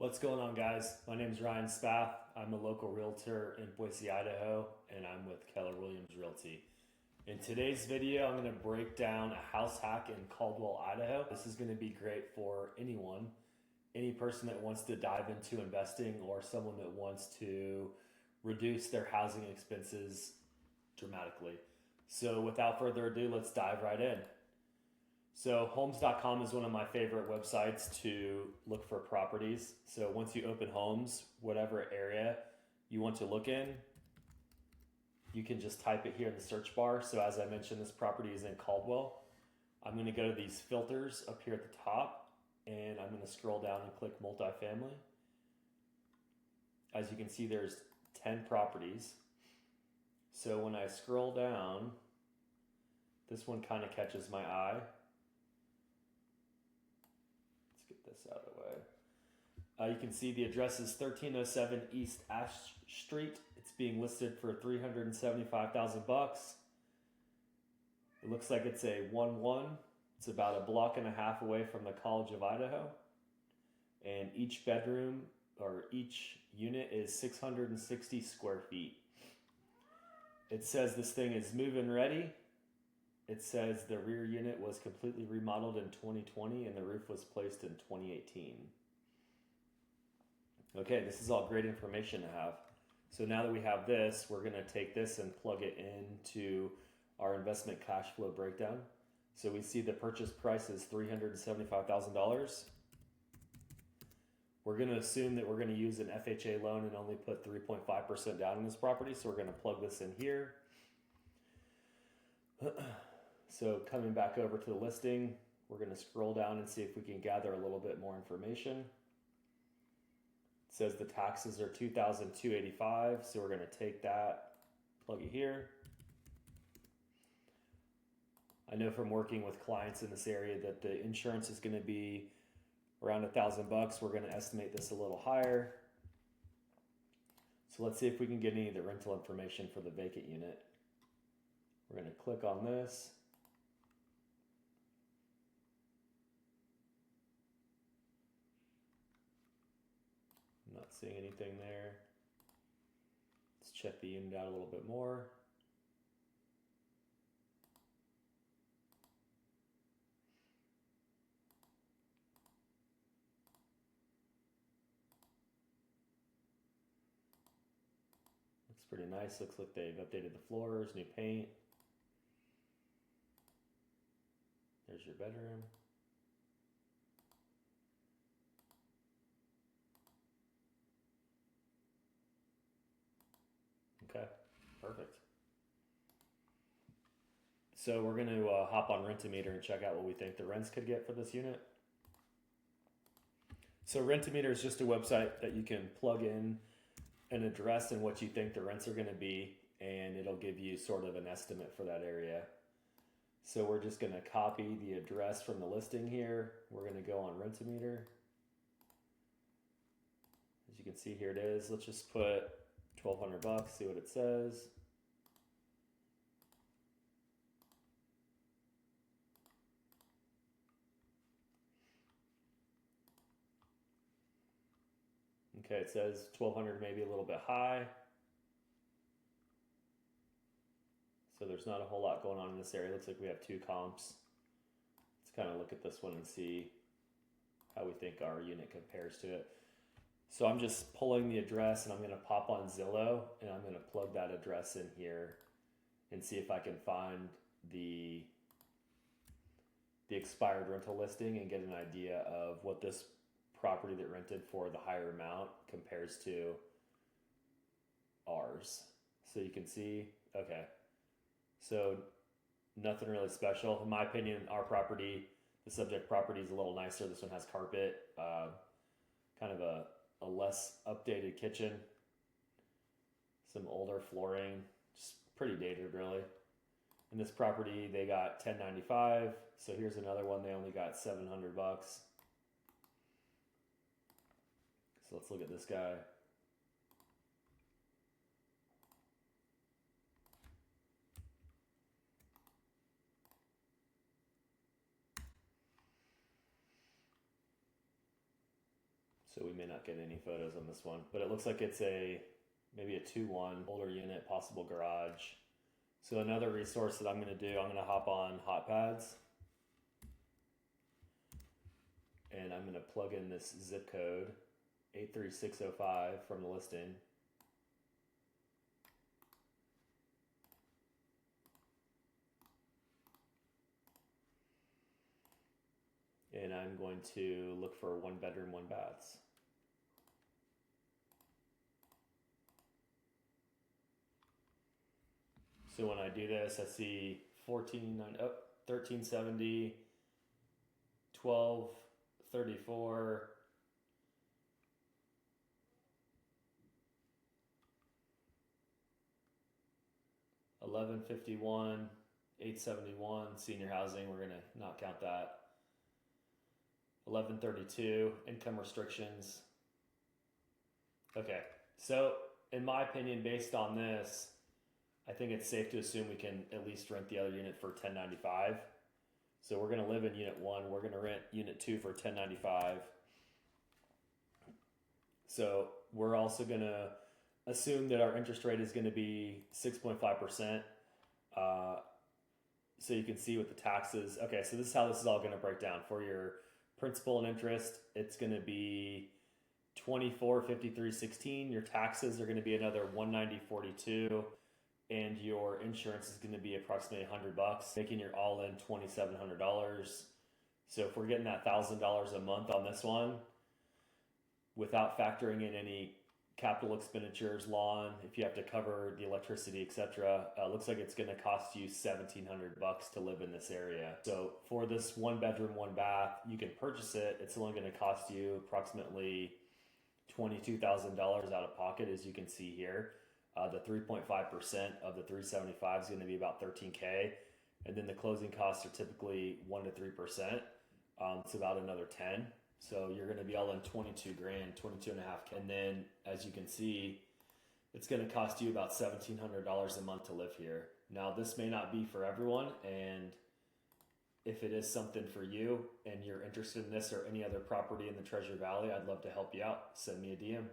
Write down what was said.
What's going on, guys? My name is Ryan Spath. I'm a local realtor in Boise, Idaho, and I'm with Keller Williams Realty. In today's video, I'm going to break down a house hack in Caldwell, Idaho. This is going to be great for anyone, any person that wants to dive into investing or someone that wants to reduce their housing expenses dramatically. So without further ado, let's dive right in. So homes.com is one of my favorite websites to look for properties. So once you open Homes, whatever area you want to look in, you can just type it here in the search bar. So as I mentioned, this property is in Caldwell. I'm going to go to these filters up here at the top, and I'm going to scroll down and click multifamily. As you can see, there's 10 properties. So when I scroll down, this one kind of catches my eye. This out of the way. You can see the address is 1307 East Ash Street. It's being listed for $375,000. It looks like it's a 1-1. It's about a block and a half away from the College of Idaho. And each bedroom or each unit is 660 square feet. It says this thing is move-in ready. It says the rear unit was completely remodeled in 2020 and the roof was placed in 2018. Okay, this is all great information to have. So now that we have this, we're going to take this and plug it into our investment cash flow breakdown. So we see the purchase price is $375,000. We're going to assume that we're going to use an FHA loan and only put 3.5% down on this property. So we're going to plug this in here. So coming back over to the listing, we're going to scroll down and see if we can gather a little bit more information. It says the taxes are $2,285, so we're going to take that, plug it here. I know from working with clients in this area that the insurance is going to be around $1,000. We're going to estimate this a little higher. So let's see if we can get any of the rental information for the vacant unit. We're going to click on this. I'm not seeing anything there. Let's check the unit out a little bit more. Looks pretty nice. Looks like they've updated the floors, new paint. There's your bedroom. Okay, perfect. So we're going to hop on Rent-A-Meter and check out what we think the rents could get for this unit. So Rent-A-Meter is just a website that you can plug in an address and what you think the rents are going to be, and it'll give you sort of an estimate for that area. So we're just going to copy the address from the listing here. We're going to go on Rent-A-Meter. As you can see, here it is. Let's just put $1,200, see what it says. Okay, it says $1,200, maybe a little bit high. So there's not a whole lot going on in this area. Looks like we have two comps. Let's kind of look at this one and see how we think our unit compares to it. So I'm just pulling the address and I'm going to pop on Zillow and I'm going to plug that address in here and see if I can find the expired rental listing and get an idea of what this property that rented for the higher amount compares to ours. So you can see, okay, so nothing really special. In my opinion, our property, the subject property, is a little nicer. This one has carpet, kind of a less updated kitchen, some older flooring, just pretty dated really. In this property, they got $1,095. So here's another one. They only got $700. So let's look at this guy. So we may not get any photos on this one, but it looks like it's maybe a 2-1 older unit, possible garage. So another resource that I'm going to do, I'm going to hop on HotPads, and I'm going to plug in this zip code 83605 from the listing. And I'm going to look for 1 bedroom, 1 baths. So when I do this, I see 1370, 1234, 1151, 871 senior housing. We're gonna not count that. 1132 income restrictions. Okay, so in my opinion, based on this, I think it's safe to assume we can at least rent the other unit for $10.95. So we're going to live in unit 1. We're going to rent unit 2 for $10.95. So we're also going to assume that our interest rate is going to be 6.5%. So you can see with the taxes. Okay, so this is how this is all going to break down. For your principal and interest, it's going to be $24.53.16. Your taxes are going to be another $190.42. And your insurance is going to be approximately $100, making your all-in $2,700. So if we're getting that $1,000 a month on this one, without factoring in any capital expenditures, lawn, if you have to cover the electricity, etc., looks like it's going to cost you $1,700 to live in this area. So for this 1 bedroom, 1 bath, you can purchase it. It's only going to cost you approximately $22,000 out of pocket, as you can see here. The 3.5% of the 375 is going to be about $13K, and then the closing costs are typically 1 to 3%. It's about another 10. So you're going to be all in 22 grand, 22 and a half. And then, as you can see, it's going to cost you about $1,700 a month to live here. Now, this may not be for everyone, and if it is something for you and you're interested in this or any other property in the Treasure Valley, I'd love to help you out. Send me a DM.